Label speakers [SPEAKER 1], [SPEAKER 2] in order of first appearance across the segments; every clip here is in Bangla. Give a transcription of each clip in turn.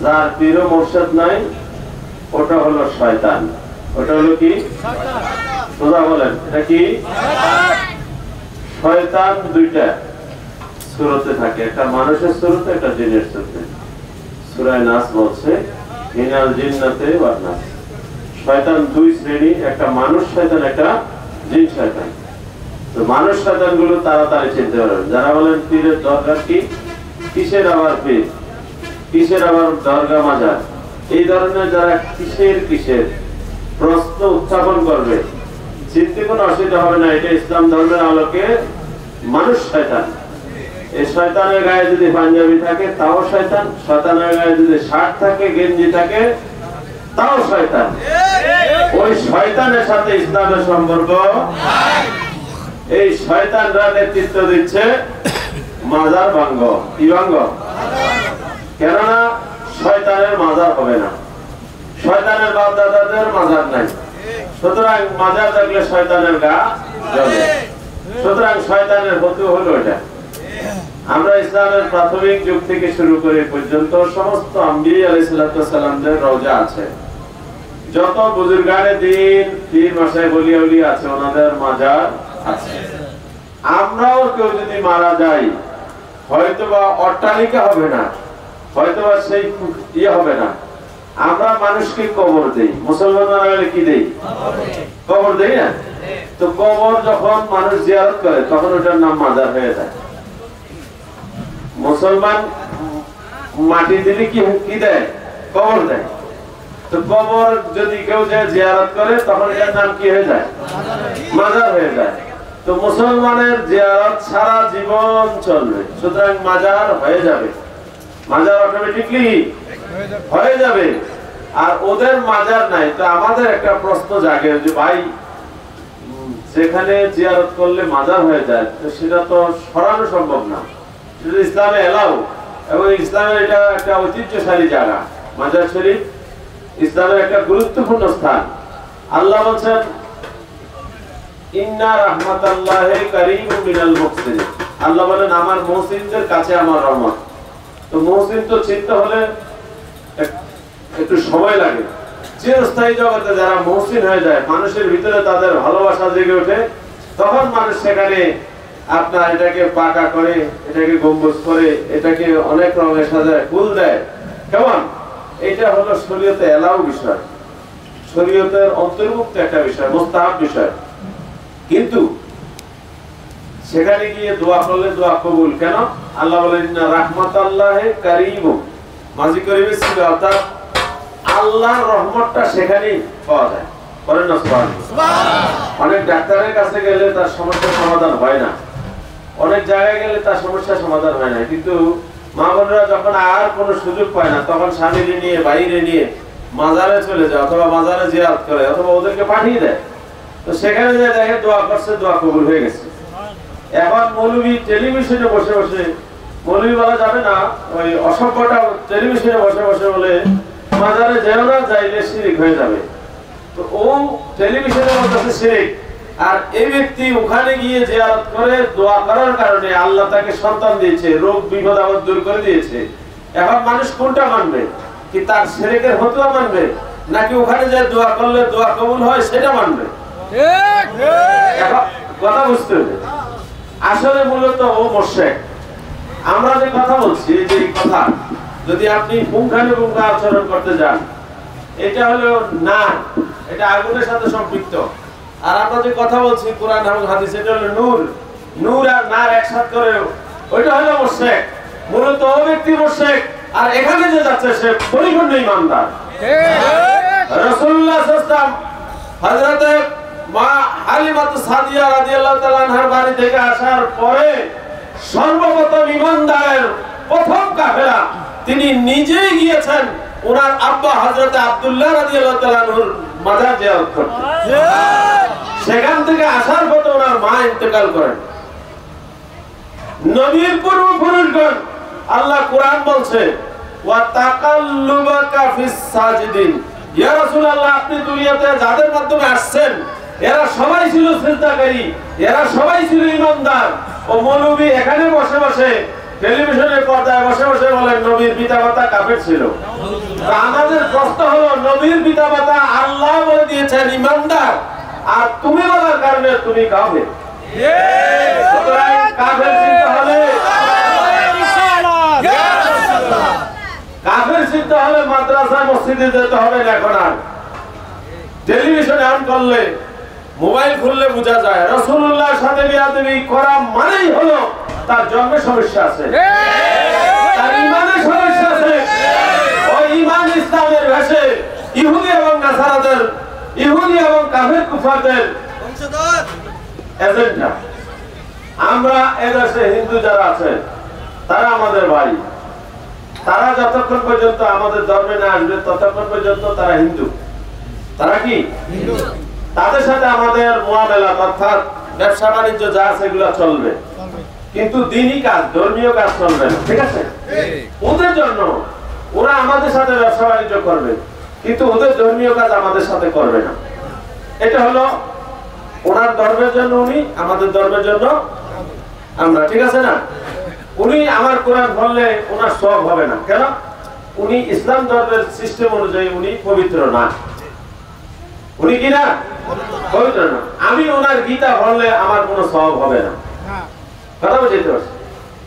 [SPEAKER 1] যার পীর ও মুর্শিদ নাই ওটা হলো শয়তান। ওটা হলো কি? সোজা বলেন, এটা কি? শয়তান দুইটা সূরাতে থাকে, একটা মানুষের সূরাতে, একটা জিনের সূরাতে। সূরা নাস বলছে মিনাল জিন্নাতি ওয়ান নাস। শয়তান দুই শ্রেণী, একটা মানুষ শয়তান, একটা জিন শয়তান। তো মানুষ শয়তানগুলো তাড়াতাড়ি চিনতে পারবেন। যারা বলেন পীরের দরকার কি, কিসের আবার পীর, কিসের আবার দরগা মাজার, এই ধরনের যারা কিসের প্রশ্ন উত্থাপন করবে, চিনতে কোনো অসুবিধা হবে না। এটা ইসলাম ধর্মের আলোকে মানুষ শয়তান। এই শয়তানের গায়ে যদি পাঞ্জাবি থাকে তাও শয়তান, শয়তানের গায়ে যদি শার্ট থাকে, গেঞ্জি থাকে তাও শয়তান। ওই শয়তানের সাথে ইসলামের সম্পর্ক। এই শয়তানরা নেতৃত্ব দিচ্ছে মাজার ভাঙ্গ। কি ভাঙ্গ? কেননা শয়তানের মাজার হবে না, শয়তানের বাপ দাদাদের মাজার নাই, সুতরাং মাজার থাকলে শয়তানের গা জ্বলে। সুতরাং শয়তানের ফতোয়া হলো এটা। আমরা ইসলামের প্রাথমিক যুগ থেকে শুরু করে পর্যন্ত সমস্ত আম্বিয়া আলাইহিস সালামদের রওজা আছে, যত বুজুর্গানে দিন পীর মাশায়েখ ওলি আউলিয়া আছে ওনাদের মাজার আছে। আমরাও কেউ যদি মারা যাই হয়তোবা অট্টালিকা হবে না, হয়তোবা সেই ইয়ে হবে না, আমরা মানুষকে কবর দেই। মুসলমানরা গেলে কি দেই? কবর দেই না? তো কবর যখন মানুষ জিয়ারত করে তখন ওটার নাম মাজার হয়ে যায়। মুসলমান মাটি দিলে কি দেয়? কবর দেয়। তো কবর যদি কেউ যায় জিয়ারত করে তখন এটার নাম কি হয়ে যায়? মাজার হয়ে যায়। তো মুসলমানের জিয়ারত সারা জীবন চলবে, সুতরাং মাজার হয়ে যাবে, মাজার অটোমেটিকলি হয়ে যাবে। আর ওদের মাজার নাই, তো আমাদের একটা প্রশ্ন জাগে যে ভাই যেখানে জিয়ারত করলে মাজার হয়ে যায় তো সেটা তো সরানো সম্ভব না, সেটা ইসলামে এলাও, এবং ইসলামের এটা একটা ঐতিহ্যশালী জায়গা। মাজার শরীফ ইসলামের একটা গুরুত্বপূর্ণ স্থান। আল্লাহ বলছেন ইন্না রাহমাতাল্লাহি কারীমুম মিনাল মুহসিনিন। আল্লাহ বলেন আমার মুহসিনদের কাছে আমার রহমত। তো মুহসিন তো চিন্তা হলে একটু সময় লাগে। চিরস্থায়ী জগতে যারা মুহসিন হয়ে যায়, মানুষের ভিতরে তাদের ভালোবাসা জেগে ওঠে, তখন মানুষ সেখানে আপনার এটাকে পাকা করে, এটাকে গম্বুজ করে, এটাকে অনেক রঙের সাজায়, ফুল দেয়। কেমন? এটা হলো শরীয়তে এলাও বিষয়, শরীয়তের অন্তর্ভুক্ত একটা বিষয়, মুস্তাহাব বিষয়। কিন্তু সেখানে গিয়ে দোয়া করলে দোয়া কবুল। কেন? আল্লাহ বলেন ইন্না রাহমাতাল্লাহি কারীমুম। মাঝি করিবে ছিল, অর্থাৎ আল্লাহর রহমতটা সেখানেই পাওয়া যায়। বলেন না সুবহানাল্লাহ। অনেক ডাক্তারের কাছে গেলে তার সমস্যার সমাধান হয় না, অনেক জায়গায় গেলে তার সমস্যার সমাধান হয় না, কিন্তু মা বোনেরা যখন আর কোনো সুযোগ পায় না তখন স্বামীকে নিয়ে বাইরে নিয়ে মাজারে চলে যায়, অথবা মাজারে জিয়ারত করে, অথবা ওদেরকে পাঠিয়ে দেয়। তো সেখানে যে দেখে দোয়া করছে, দোয়া কবুল হয়ে গেছে। এখন মৌলবী টেলিভিশনে বসে বসে, মৌলবী বলা যাবে না, ওই অসভ্যটা টেলিভিশনে বসে বসে বলে মাজারে যেও না, যাইলে শিরিক হয়ে যাবে। তো ও টেলিভিশনের মধ্যে শিরিক, আর এই ব্যক্তি ওখানে গিয়ে জিয়ারত করে দোয়া করার কারণে আল্লাহ তাকে সন্তান দিয়েছে, রোগ বিপদ আপদ দূর করে দিয়েছে। এখন মানুষ কোনটা মানবে? কি তার শিরকের ফতোয়া মানবে, নাকি ওখানে যে দোয়া করলে দোয়া কবুল হয় সেটা মানবে? কথা বুঝতে হবে। আসলে মূলত ও মুশরিক। আমরা যে কথা বলছি, যে কথা যদি আপনি পুঙ্খানুপুঙ্খ আচরণ করতে যান, এটা হলো না, এটা আগুনের সাথে সম্পৃক্ত। আর আমরা যে কথা বলছি কোরআন এবং হাদিস, এটা হলো নূর। নূর আর নার একসাথে করে ওইটা হলো মুশরিক। মূলত ও ব্যক্তি মুশরিক, আর এখানে যে যাচ্ছে সে পরিপূর্ণ ঈমানদার। রাসূলুল্লাহ সাল্লাল্লাহু আলাইহি ওয়াসাল্লাম হযরতে মা হালিমাতুস সাদিয়া রাদিয়াল্লাহু তাআলা আনহার বাড়ি থেকে আসার পরে সর্বপ্রথম ঈমানদারের প্রথম কাফেলা তিনি নিজেই গিয়েছেন ওনার আব্বা হযরতে আব্দুল্লাহ রাদিয়াল্লাহু তাআলা আনহুর মাজার জিয়ারত করতে। সেখান থেকে আসার পথে ওনার মা ইন্তেকাল করেন। নবীর পূর্বপুরুষগণ, আল্লাহ কোরআন বলছে ওয়া তাকাল্লুবাকা ফিস সাজিদিন। ইয়া রাসূলুল্লাহ, আপনি দুনিয়াতে যাদের মাধ্যমে আসছেন এরা সবাই ছিল সিজদাকারী, এরা সবাই ছিল ঈমানদার। ও মৌলবী এখানে বসে বসে টেলিভিশনের পর্দায় বসে বসে বলেন নবীর পিতামাতা কাফের ছিল। আমাদের প্রশ্ন হলো নবীর পিতামাতা আল্লাহ বলে দিয়েছেন ইমানদার, আর তুমি বলার কারণে তুমি কাফের। কাফের চিন্তা হলে মাদ্রাসা মসজিদে যেতে হবে না। এখন আর টেলিভিশনে অন করলে মোবাইল খুললে বোঝা যায় রাসূলুল্লাহর সাথে বিয়াদবি করা মানেই হলো তার জন্মে সমস্যা আছে, তার ঈমানে সমস্যা আছে। ওই ঈমান ইসলামের ভাষে ইহুদি এবং নাসারাদের, ইহুদি এবং কাফের কুফারদের বংশধর এজেন্ডা। আমরা এদেশে হিন্দু যারা আছে তারা আমাদের ভাই, তারা যতক্ষণ পর্যন্ত আমাদের ধর্মে না আসবে ততক্ষণ পর্যন্ত তারা হিন্দু। তারা কি হিন্দু? তাদের সাথে আমাদের মুআমালা অর্থাৎ ব্যবসা বাণিজ্য যা আছে এগুলো চলবে, কিন্তু দ্বীনি কাজ, ধর্মীয় কাজ চলবে না। ঠিক আছে? ওদের জন্য ওরা আমাদের সাথে ব্যবসা বাণিজ্য করবে, কিন্তু ওদের ধর্মীয় কাজ আমাদের সাথে করবে না। এটা হলো ওনার ধর্মের জন্য উনি, আমাদের ধর্মের জন্য আমরা। ঠিক আছে না? উনি আমার কোরআন পড়লে ওনার সওয়াব হবে না। কেন? উনি ইসলাম ধর্মের সিস্টেম অনুযায়ী উনি পবিত্র না। উনি কি না? পবিত্র না। আমি ওনার গীতা পড়লে আমার কোনো সওয়াব হবে না। কথা বুঝতে পারছি?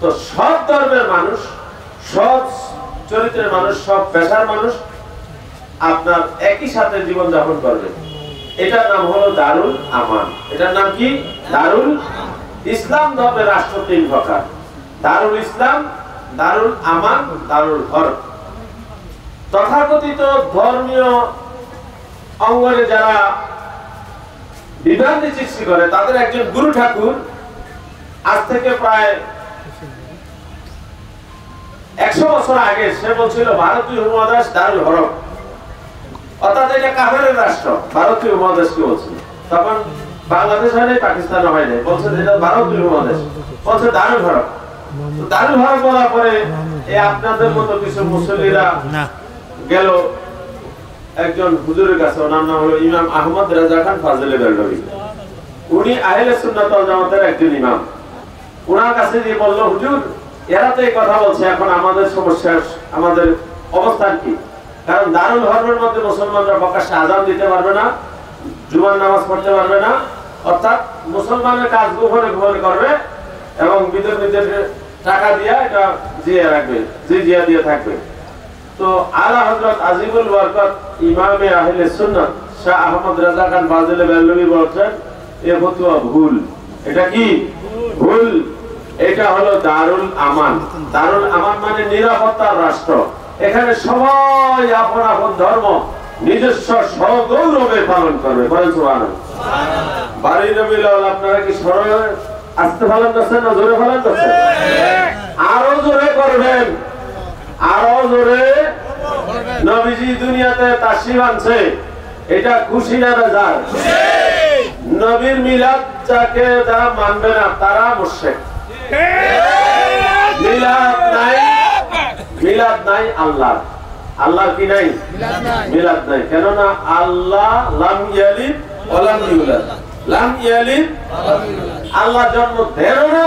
[SPEAKER 1] তো সব ধর্মের মানুষ, সব চরিত্রের মানুষ, সব পেশার মানুষ আপনার একই সাথে জীবন যাপন করবে। এটার নাম হলো দারুল আমান। এটার নাম কি? দারুল ইসলাম। ধর্মের রাষ্ট্র তিন প্রকার: দারুল ইসলাম, দারুল আমান, দারুল হরব। তথাকথিত ধর্মীয় অঙ্গনে যারা বিভ্রান্তি সৃষ্টি করে তাদের একজন গুরু ঠাকুর আজ থেকে প্রায় 100 বছর আগে সে বলছিল ভারতীয় উপমহাদেশ দারুল হরব, অর্থাৎ এটা কাফেরের রাষ্ট্র। ভারতীয় উপমহাদেশকে বলছিল, তখন বাংলাদেশ হয় নাই, পাকিস্তান হয় নাই, বলছে এটা ভারতীয় উপমহাদেশ, বলছে দারুল হরব। দারুল হরব বলার পরে এই আপনাদের মতো কিছু মুসল্লিরা গেল একজন হুজুরের কাছে, ওনার নাম হলো ইমাম আহমদ রাজা খান ফাজিলে বেরলভী। উনি আহলে সুন্নাত ওয়াল জামাতের একজন ইমাম। ওনার কাছে গিয়ে বলল, হুজুর এরা তো এই কথা বলছে, এখন আমাদের সমস্যা, আমাদের অবস্থান কি? কারণ দারুল হরবের মধ্যে মুসলমানরা প্রকাশ্যে আযান দিতে পারবে না, জুমার নামাজ পড়তে পারবে না, অর্থাৎ মুসলমানের কাজ গোপনে গোপনে করবে এবং বিধর্মীদের টাকা দিয়ে এটা জিয়ে রাখবে, জিজিয়া দিয়ে থাকবে। তো আলা হযরত আজিমুল বরকত ইমামে আহলে সুন্নাত শাহ আহমদ রাজা খান ফাজিলে বেরলভী বলেছেন এই ফতোয়া ভুল। এটা কি ভুল? এটা হলো দারুল আমান। দারুল আমান মানে নিরাপত্তার রাষ্ট্র। এখানে সবাই আপন আপন ধর্ম নিজস্ব সগৌরবে পালন করবে। বলেন সুবহানাল্লাহ। বাড়ি রবিউল আউয়াল আপনারা কি সরল আসতে পালন করছেন না জোরে পালন করছেন? আরো জোরে করবেন, আরো জোরে। নবীজি দুনিয়াতে তাশরীফ আনছে, এটা খুশি না বেজার? নবীর মিলাদ যাকে যারা মানবে না তারা মুশরিক। মিলাদ নাই, মিলাদ নাই আল্লাহ। আল্লাহর কি নাই? মিলাদ নাই। কেননা আল্লাহ লাম ইয়ালিদ ওয়া লাম ইউলাদ। লাম ইয়ালিদ, আল্লাহ জন্ম দেন না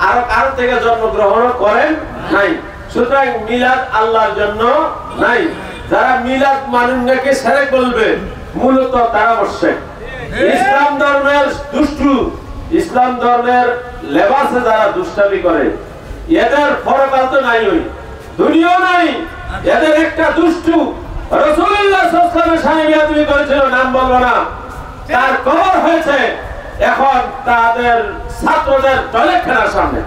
[SPEAKER 1] আর কারো থেকে জন্মগ্রহণ করেন নাই। সুতরাং মিলাদ আল্লাহর জন্য নাই। যারা মিলাদ মানুষকে শিরক বলবে মূলত তারা মুশরিক। ইসলাম ধর্মের দুষ্টু, ইসলাম ধর্মের লেবাসে যারা দুষ্টামি করে এদের পরকাল তো নাই, ওই দুনিয়াও নাই। এদের একটা দুষ্টু রাসূলুল্লাহ সাল্লাল্লাহু আলাইহি ওয়াসাল্লামের সামনে বিয়াদবি করেছিল, নাম বলবো না, তার কবর হয়েছে এখন তাদের ছাত্রদের টয়লেটখানার সামনে।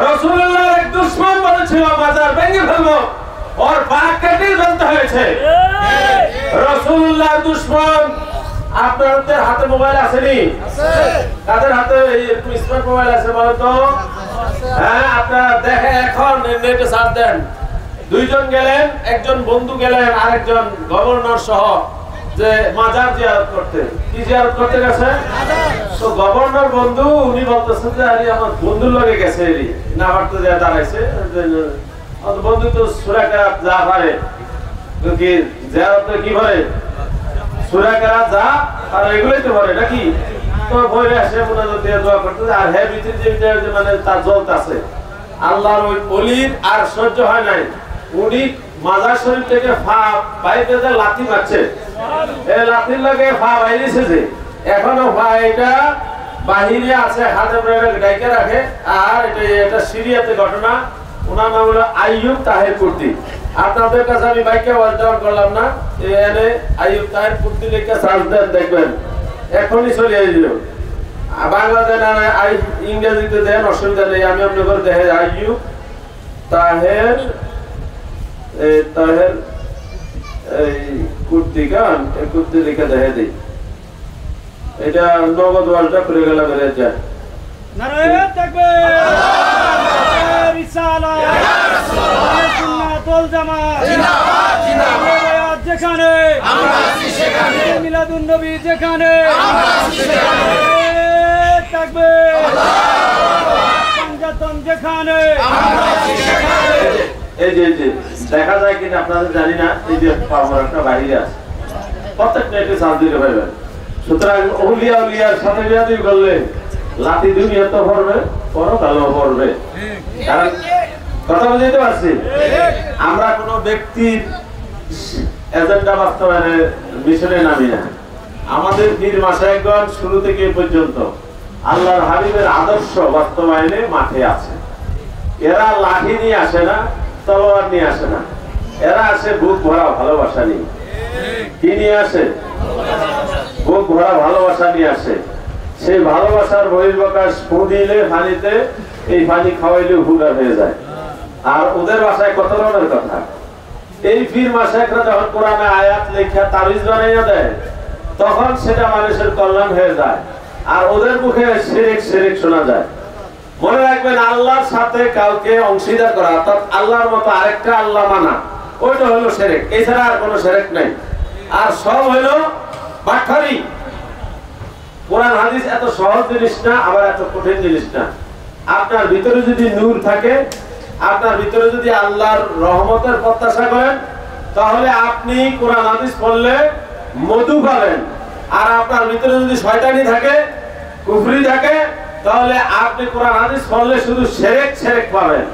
[SPEAKER 1] রাসূলুল্লাহর এক দুশমন বলেছিল মাজার ভেঙে ফেলবো, ওর পা কেটে ফেলতে হয়েছে। রাসূলুল্লাহর দুশমন। আপনাদের হাতে মোবাইল আসেনি? কাদের হাতে স্মার্ট মোবাইল আছে বলেন তো? হ্যাঁ, আপনারা দেখেন এখন নেটে সার্চ দেন। দুইজন গেলেন, একজন বন্ধু গেলেন আরেকজন গভর্নর সহ যে মাজার জিয়ারত করতে। কি জিয়ারত করতে গেছে? তো গভর্নর বন্ধু উনি বলতেছেন যে আরে আমার বন্ধুর লগে গেছে, না পারতে যা দাঁড়াইছে। বন্ধু তো সূরা কেরাত যা পারে, কি জিয়ারত কি করে? সূরা কেরাত যা আর এগুলোই তো পারে নাকি? তো বইরে আসে মুনাজাত দিয়ে দোয়া করতেছে আর হে ভিতরে যে মানে তার জ্বলতেছে আল্লাহর ওই অলির আর সহ্য হয় নাই উনি মাজার শরীফ থেকে বাইরে যে লাথি মারছে এই লাথির লাগে বাইরেছে যে এখনো এটা বাহিরে আছে হাতে ডাইকে রাখে আর এটা সিরিয়াতে ঘটনা ওনার নাম হলো আইয়ুব তাহের কুর্তি আপনাদের কাছে আমি বাইকে ওয়ার্ল্ড করলাম না এনে আইয়ুব তাহের কুর্তি লিখে সার্চ দেন দেখবেন এখনই চলে আসবে বাংলাদেশ ইংরেজিতে দেন অসুবিধা নেই আমি আপনাদের দেখে আইয়ুব তাহের তাহের এই কুর্তি গান এই কুর্তি লিখে দেখে দিই এটা নগদ ওয়ার্ল্ডটা করে গেল বেড়ে যায়
[SPEAKER 2] নারায়ণ তাকবীর রিসালাত ইয়া রাসূলুল্লাহ সুন্নাত ওয়াল জামাত জিন্দাবাদ জিন্দাবাদ যেখানে আমরা আছি সেখানে মিলাদুন নবী যেখানে আমরা আছি সেখানে তাকবীর আল্লাহু আকবার পঞ্জাতন যেখানে আমরা আছি সেখানে
[SPEAKER 1] এই যে দেখা যায় কিনা আপনাদের জানি না এই যে পাওয়ার একটা বাইরে আছে প্রত্যেকটা একটু সাথ দিতে পারবেন সুতরাং ওলিয়া উলিয়ার সাথে বিয়াদি করলে লাঠি দুনিয়া তো পড়বে পরকালও পড়বে কারণ কথা বুঝতে পারছি আমরা কোনো ব্যক্তির এজেন্ডা বাস্তবায়নের মিশনে নামি না আমাদের পীর মাশায়েখগণ শুরু থেকে পর্যন্ত আল্লাহর হাবিবের আদর্শ বাস্তবায়নে মাঠে আছে এরা লাঠি নিয়ে আসে না তলোয়ার নিয়ে আসে না এরা আসে বুক ভরা ভালোবাসা নিয়ে কি নিয়ে আসে বুক ভরা ভালোবাসা নিয়ে আসে সেই ভালোবাসার বহির্প্রকাশ ফু দিলে পানিতে এই পানি খাওয়াইলে হুগা হয়ে যায় আর ওদের ভাষায় কত ধরনের কথা এই পীর মাশায়েখরা যখন কোরআনে আয়াত লেখা তাবিজ বানাইয়া দেয় তখন সেটা মানুষের কল্যাণ হয়ে যায় আর ওদের মুখে শিরক শিরক শোনা যায় মনে রাখবেন আল্লাহর সাথে কাউকে অংশীদার করা অর্থাৎ আল্লাহর মতো আরেকটা আল্লাহ মানা ওইটা হলো শিরক এছাড়া আর কোনো শিরক নাই আর সব হলো বাটখারি কোরআন হাদিস এত সহজ জিনিস না আবার এত কঠিন জিনিস না আপনার ভিতরে যদি নূর থাকে আপনার ভিতরে যদি আল্লাহর রহমতের প্রত্যাশা করেন তাহলে আপনি কোরআন হাদিস পড়লে মধু পাবেন আর আপনার ভিতরে যদি শয়তানি থাকে কুফরি থাকে তাহলে আপনি কোরআন হাদিস পড়লে শুধু শিরক শিরক পাবেন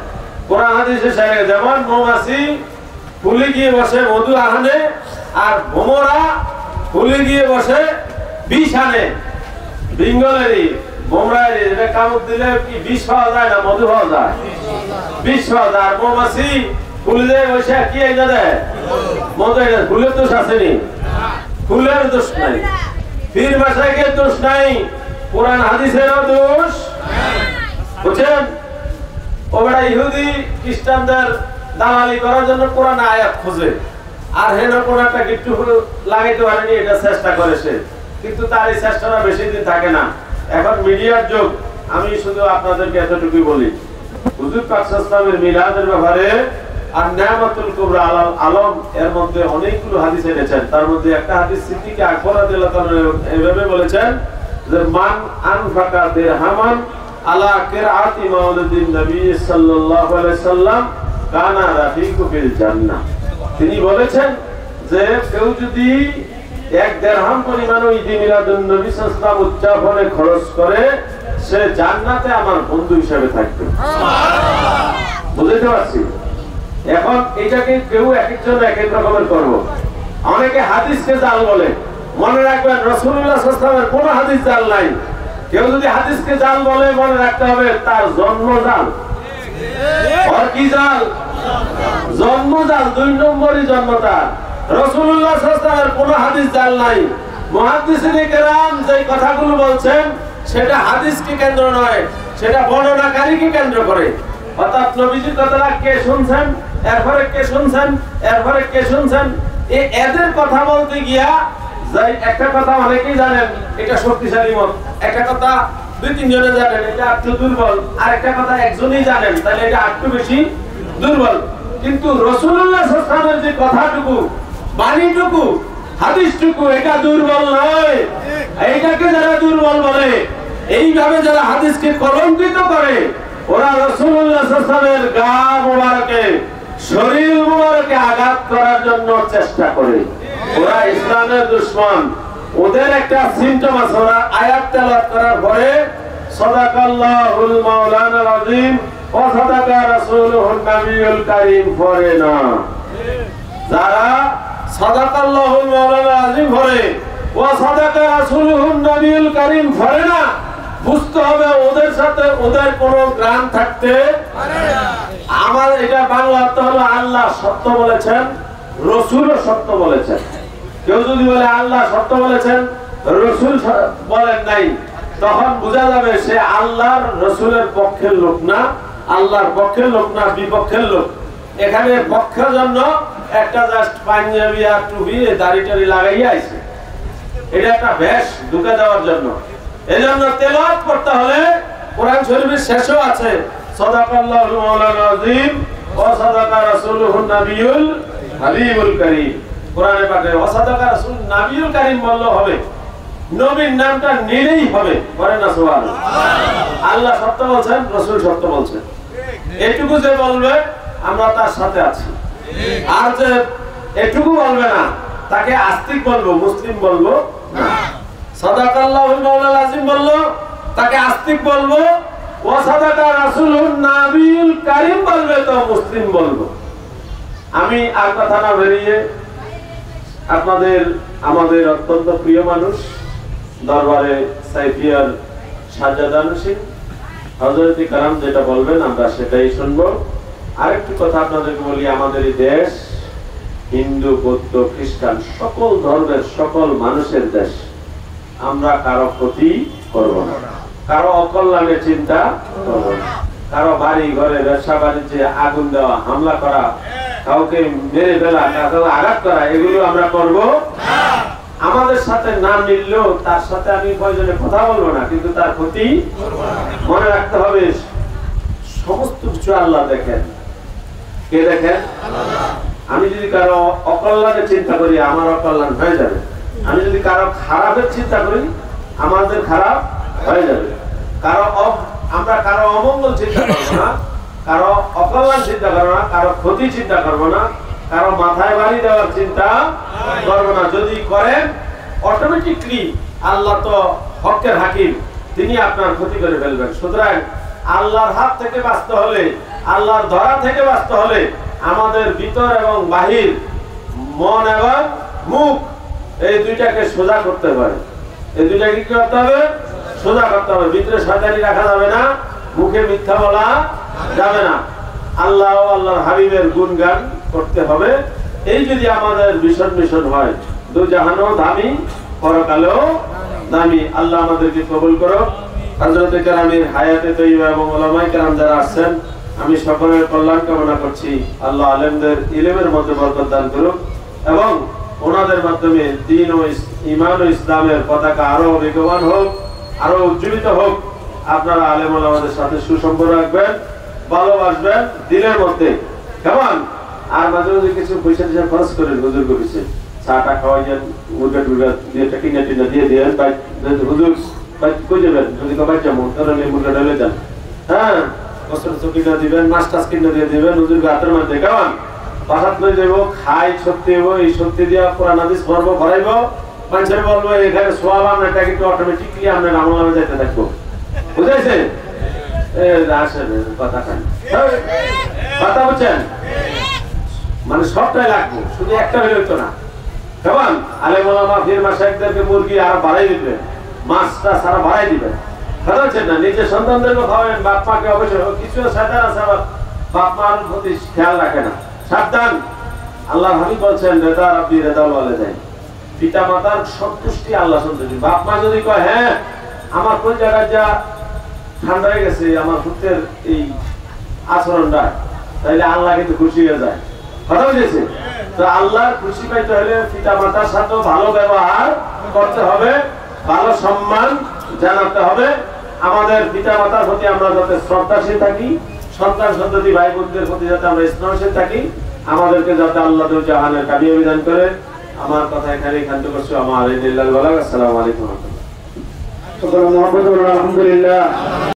[SPEAKER 1] কোরআন হাদিসে শিরক যেমন মৌমাছি ফুলে গিয়ে বসে মধু আনে আর ভোমরা ফুলে গিয়ে বসে বিষ আনে বেঙ্গলেরই বোমরাই এটা কামড় দিলে কি বিষ পাওয়া যায় না মধু পাওয়া যায় বিষ পাওয়া যায় আর মৌমাছি ফুলে বসে কি এনে দেয় মধু এনে ফুলের দোষ আসেনি ফুলের দোষ নাই পীর মাশায়েখের দোষ নাই কোরআন হাদিসেরও দোষ বুঝছেন ও বড় ইহুদি খ্রিস্টানদের দালালি করার জন্য কোরআন আয়াত খোঁজে আর হেন কোন একটা গিফট লাগাইতে পারেনি এটা চেষ্টা করে সে কিন্তু তার এই চেষ্টাটা বেশি দিন থাকে না এখন মিডিয়ার যুগ আমি শুধু আপনাদেরকে এতটুকুই বলি হুজুর পাক সাল্লাল্লাহু আলাইহি মিলাদের ব্যাপারে আর নিয়ামতুল কুবরা আলাল আলম এর মধ্যে অনেকগুলো হাদিস এনেছেন তার মধ্যে একটা হাদিস সিদ্দিক আকবর রাদিয়াল্লাহু তাআলা এইভাবে বলেছেন যে মান আনফাকা দিরহামান আলা কিরাআতি মাউলিদিন নবী সাল্লাল্লাহু আলাইহি সাল্লাম কানা রাফিকু ফিল জান্নাহ তিনি বলেছেন যে কেউ যদি এক দিরহাম পরিমাণ ঈদ মিলাদুন নবী সাল্লাল্লাহু আলাইহি উদযাপনে খরচ করে সে জান্নাতে আমার বন্ধু হিসেবে থাকবে সুবহানাল্লাহ বুঝতে পারছি এখন এটাকে কেউ এক একজন এক এক রকমের করব অনেকে হাদিসকে জাল বলে মনে রাখবেন রাসূলুল্লাহ সাল্লাল্লাহু আলাইহি ওয়াসাল্লামের কোন হাদিস জাল নাই কেউ যদি হাদিসকে জাল বলে মনে রাখতে হবে তার জন্ম জাল আর কি জাল জন্ম জাল দুই নম্বরই জন্ম তার রাসূলুল্লাহ সাল্লাল্লাহু আলাইহি ওয়াসাল্লামের কোন হাদিস জাল নাই মুহাদ্দিসিনে কেরাম যে কথাগুলো বলছেন সেটা হাদিসকে কেন্দ্র নয় সেটা বর্ণনাকারীকে কেন্দ্র করে অর্থাৎ নবীজির কথাটা কে শুনছেন এরপরে কে শুনছেন এরপরে কে শুনছেন এই এদের কথা বলতে গিয়া যাই একটা কথা অনেকেই জানেন এটা শক্তিশালী মত একটা কথা দুই তিন জনে জানেন এটা একটু দুর্বল আর একটা কথা একজনই জানেন তাহলে এটা একটু বেশি দুর্বল কিন্তু রাসূলুল্লাহ সাল্লাল্লাহু আলাইহি ওয়াসাল্লামের যে কথাটুকু বাণীটুকু হাদিসটুকু এটা দুর্বল নয় এইটাকে যারা দুর্বল বলে এইভাবে যারা হাদিসকে কলঙ্কিত করে ওরা রাসূলুল্লাহ সাল্লাল্লাহু আলাইহি ওয়াসাল্লামের গা মোবারকে শরীর মোবারকে আঘাত করার জন্য চেষ্টা করে ওরা ইসলামের দুশমন ওদের একটা সিম্পটম আছে, ওরা আয়াত তেলাওয়াত করার পরে সাদাকাল্লাহুল মাওলানাল আযীম ওয়া সাদাকা রাসূলুহুন নাবিয়ুল কারীম পড়ে না। যারা সাদাকাল্লাহুল মাওলানাল আযীম পড়ে ওয়া সাদাকা রাসূলুহুন নাবিয়ুল কারীম পড়ে না, বুঝতে হবে ওদের সাথে ওদের কোনো গ্রাম থাকতে পারে না। আমার এটা বাংলা অর্থ হলো আল্লাহ সত্য বলেছেন, রাসূলও সত্য বলেছেন। কেউ যদি বলে আল্লাহ সত্য বলেছেন, রাসূল বলেন নাই, তখন বোঝা যাবে সে আল্লাহর রাসূলের পক্ষের লোক না, আল্লাহর পক্ষের লোক না, বিপক্ষের লোক। এখানে পক্ষের জন্য একটা জাস্ট পাঞ্জাবি আর টুপি দাড়ি-টাড়ি লাগাইয়া আইছে, এটা একটা বেশ ঢুকে দেওয়ার জন্য। এজন্য তেলাওয়াত করতে হলে কোরআন শরীফের শেষেও আছে সাদাকাল্লাহুল মাওলানাল আযীম ওয়া সাদাকা রাসূলুহুন নাবিয়ুল হাবিবুল কারীম। কোরআনে পাকে ওয়া সাদাকা রাসূল নাবিয়ুল কারীম বললে হবে, নবীর নামটা নিলেই হবে। বলেন না সুবহানাল্লাহ। আল্লাহ সত্য বলছেন, রাসূল সত্য বলছেন, এটুকু যে বলবে আমরা তার সাথে আছি। আর যে এটুকু বলবে না তাকে আস্তিক বলবো, মুসলিম বলবো না। সাদাকাল্লাহুল মাওলানাল আযীম বললো তাকে আস্তিক বলবো, ওয়া সাদাকা রাসূলুন নাবিয়ুল কারীম বলবে তো মুসলিম বলবো। আমি আর কথা না বেরিয়ে আমাদের অত্যন্ত প্রিয় মানুষ দরবারে সাইফিয়ার সাজ্জাদানসিন হযরত কারাম যেটা বলবেন আমরা সেটাই শুনবো। আরেকটি কথা আপনাদেরকে বলি, আমাদের এই দেশ হিন্দু, বৌদ্ধ, খ্রিস্টান সকল ধর্মের সকল মানুষের দেশ। আমরা কারো ক্ষতি করব না, কারো অকল্যাণের চিন্তা করব না, কারো বাড়ি ঘরে ব্যবসা বাণিজ্যে আগুন দেওয়া, হামলা করা, কাউকে মেরে ফেলা, কাউকে আঘাত করা, এগুলো আমরা করব না। আমাদের সাথে না মিললেও তার সাথে আমি প্রয়োজনে কথা বলবো না, কিন্তু তার ক্ষতি করব না। মনে রাখতে হবে সমস্ত কিছু আল্লাহ দেখেন। কে দেখেন? আল্লাহ। আমি যদি কারো অকল্যাণের চিন্তা করি আমার অকল্যাণ হয়ে যাবে, আমি যদি কারো খারাপের চিন্তা করি আমাদের খারাপ হয়ে যাবে। আমরা কারো অমঙ্গল চিন্তা করবো না, কারো অকল্যাণ চিন্তা করবো না, কারো ক্ষতি চিন্তা করবো না, কারো মাথায় বাড়ি দেওয়ার চিন্তা করবো না। যদি করেন অটোমেটিকলি আল্লাহ তো হকের হাকিম, তিনি আপনার ক্ষতি করে ফেলবেন। সুতরাং আল্লাহর হাত থেকে বাঁচতে হলে, আল্লাহর ধরা থেকে বাঁচতে হলে আমাদের ভিতর এবং বাহির, মন এবং মুখ, এই দুইটাকে সোজা করতে পারে। এই দুইটাকে কি করতে হবে? সোজা করতে হবে। ভিতরে শয়তানি রাখা যাবে না, মুখে মিথ্যা বলা যাবে না, আল্লাহ ও আল্লাহর হাবিবের গুণগান করতে হবে। এই যদি আমাদের মিশন হয়, দুজাহানও দামি, পরকালেও দামি। আল্লাহ আমাদেরকে কবুল করো। হযরত কেরামের হায়াতে তৈয়বা এবং উলামায়ে কেরাম যারা আসছেন, আমি সকলের কল্যাণ কামনা করছি। আল্লাহ আলেমদের ইলমের মধ্যে বরকত দান করুক এবং ওনাদের মাধ্যমে দ্বীন ও ঈমান ও ইসলামের পতাকা আরো বেগবান হোক, আরো উজ্জীবিত হোক। আপনারা আলেম ওলামাদের সাথে সুসম্পর্ক রাখবেন, ভালোবাসবেন দিলের মধ্যে, কেমন? আর মাঝে মাঝে কিছু পয়সা টয়সা খরচ করেন হুজুর করেছে, চাটা খাওয়াইয়েন, মুরগা টুরগা দিয়ে কিনে টিনে দিয়ে দিয়ে হুজুর কই যাবেন, যদি কবাই যাবো তাহলে মুরগা ঢেলে যান, হ্যাঁ বস্ত্র কিনে দিবেন, মাছ টাছ কিনে দিয়ে দিবেন হুজুর হাতের মধ্যে, কেমন? পাঠাত লই যাবো, খাই শক্তি হবো, এই শক্তি দিয়া কোরআন হাদিস পড়বো, পড়াইবো, মানুষের বলবো এখানে সোয়াব আপনারটা কিন্তু অটোমেটিকলি আপনার আমল নামে যাইতে থাকবো। বুঝেছে? আসেন কথা খান, কথা বুঝছেন? মানে সবটাই লাগবো, শুধু একটা হলে হইতো না, কেমন? আলেম ওলামা ফির মাশায়েখদেরকে মুরগি আরো বাড়াই দিবেন, মাছটা সারা বাড়াই দিবেন, কথা হচ্ছেন না? নিজের সন্তানদেরকে খাওয়াবেন, বাপ মাকে অবশ্যই। কিছু শয়তান আছে আবার বাপ মার প্রতি খেয়াল রাখে না, সাবধান। আল্লাহ হাবিব বলছেন রেদা রাব্বি রেদা ওয়ালিদাইন, পিতা মাতার সন্তুষ্টি আল্লাহ সন্তুষ্টি। বাপ মা যদি কয় হ্যাঁ আমার কোন জায়গায় যা ঠান্ডা হয়ে গেছে আমার পুত্রের এই আচরণটা, তাইলে আল্লাহ কিন্তু খুশি হয়ে যায়, কথা বুঝেছে? তো আল্লাহর খুশি পাইতে হলে পিতা মাতার সাথে ভালো ব্যবহার করতে হবে, ভালো সম্মান জানাতে হবে। আমাদের পিতা মাতার প্রতি আমরা যাতে শ্রদ্ধাশীল থাকি, সন্তান সন্ততি ভাই বোনদের প্রতি যাতে আমরা স্নেহশীল থাকি, আমাদেরকে যাতে আল্লাহ জাহানের কামিয়াবি বিধান করে। আমার কথা এখানে খান্ত করছি। আমার আসসালামু আলাইকুম।
[SPEAKER 2] আলহামদুলিল্লাহ।